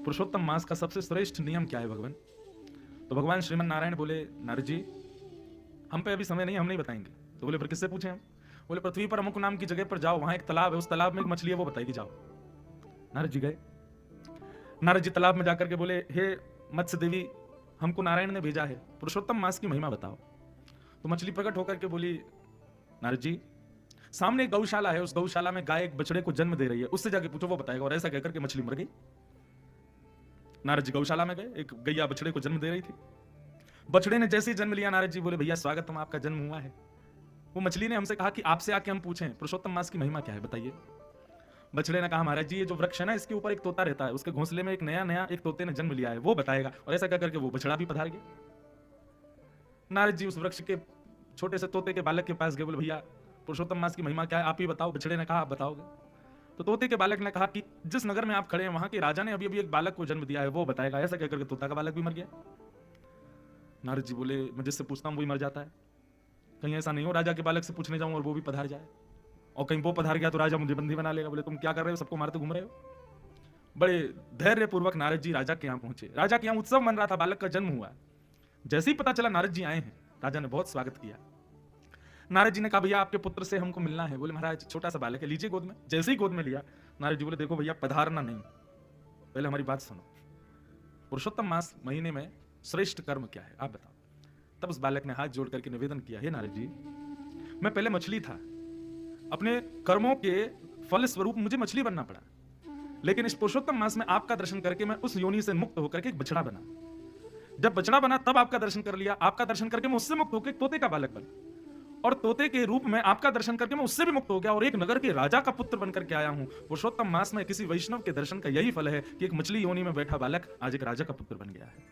पुरुषोत्तम मास का सबसे श्रेष्ठ नियम क्या है भगवान? तो भगवान श्रीमन नारायण बोले, नारद जी हम पे अभी समय नहीं, हम नहीं बताएंगे। तो बोले फिर किससे पूछें हम? बोले पृथ्वी पर अमुक नाम की जगह पर जाओ, वहां एक तालाब है, उस तालाब में एक मछली है, वो बताएगी, जाओ। नारद जी गए। नारद जी तालाब में जाकर के बोले, हे मत्स्य देवी, हमको नारायण ने भेजा है, पुरुषोत्तम मास की महिमा बताओ। तो मछली प्रकट होकर के बोली, नारद जी सामने एक गौशाला है, उस गौशाला में गाय एक बछड़े को जन्म दे रही है, उससे जाके पूछो, वो बताएगा। और ऐसा कहकर के मछली मर गई। नारद जी गौशाला में गए, एक गैया बछड़े को जन्म दे रही थी। बछड़े ने जैसे ही जन्म लिया, नारद जी बोले, भैया स्वागतम, आपका जन्म हुआ है। वो मछली ने हमसे कहा कि आपसे आके हम पूछें पुरुषोत्तम मास की महिमा क्या है, बताइए। बछड़े ने कहा, महाराज जी ये जो वृक्ष है ना, इसके ऊपर एक तोता रहता है, उसके घोंसले में एक नया एक तोते ने जन्म लिया है, वो बताएगा। और ऐसा कहकर के वो बछड़ा भी पधार गया। नारद जी उस वृक्ष के छोटे से तोते के बालक के पास गए, बोले भैया पुरुषोत्तम मास की महिमा क्या है, आप ही बताओ। बछड़े ने कहा, आप बताओगे। तो तोते के बालक ने कहा कि जिस नगर में आप खड़े हैं, वहां के राजा ने अभी अभी एक बालक को जन्म दिया है, वो बताएगा। ऐसा कहकर के तोता का बालक भी मर गया। नारद जी बोले, मैं जिससे पूछता हूं वही मर जाता है, कहीं ऐसा नहीं हो राजा के बालक से पूछने जाऊं और वो भी पधार जाए, और कहीं वो पधार गया तो राजा मुझे बंदी बना लेगा। बोले तुम क्या कर रहे हो, सबको मारते घूम रहे हो। बड़े धैर्य पूर्वक नारद जी राजा के यहाँ पहुंचे। राजा के यहाँ उत्सव मन रहा था, बालक का जन्म हुआ। जैसे ही पता चला नारद जी आए हैं, राजा ने बहुत स्वागत किया। नारद जी ने कहा, भैया आपके पुत्र से हमको मिलना है। बोले महाराज छोटा सा बालक है, लीजिए गोद में। जैसे ही गोद में लिया, नारद जी बोले, देखो भैया पधारना नहीं, पहले हमारी बात सुनो। पुरुषोत्तम मास महीने में श्रेष्ठ कर्म क्या है, आप बताओ। तब उस बालक ने हाथ जोड़ करके निवेदन किया, हे नारद जी, मैं पहले मछली था, अपने कर्मों के फल स्वरूप मुझे मछली बनना पड़ा, लेकिन इस पुरुषोत्तम मास में आपका दर्शन करके मैं उस योनि से मुक्त होकर के एक बछड़ा बना। जब बछड़ा बना तब आपका दर्शन कर लिया, आपका दर्शन करके मैं उससे मुक्त होकर तोते का बालक बना, और तोते के रूप में आपका दर्शन करके मैं उससे भी मुक्त हो गया और एक नगर के राजा का पुत्र बनकर के आया हूं। पुरुषोत्तम मास में किसी वैष्णव के दर्शन का यही फल है कि एक मछली योनि में बैठा बालक आज एक राजा का पुत्र बन गया है।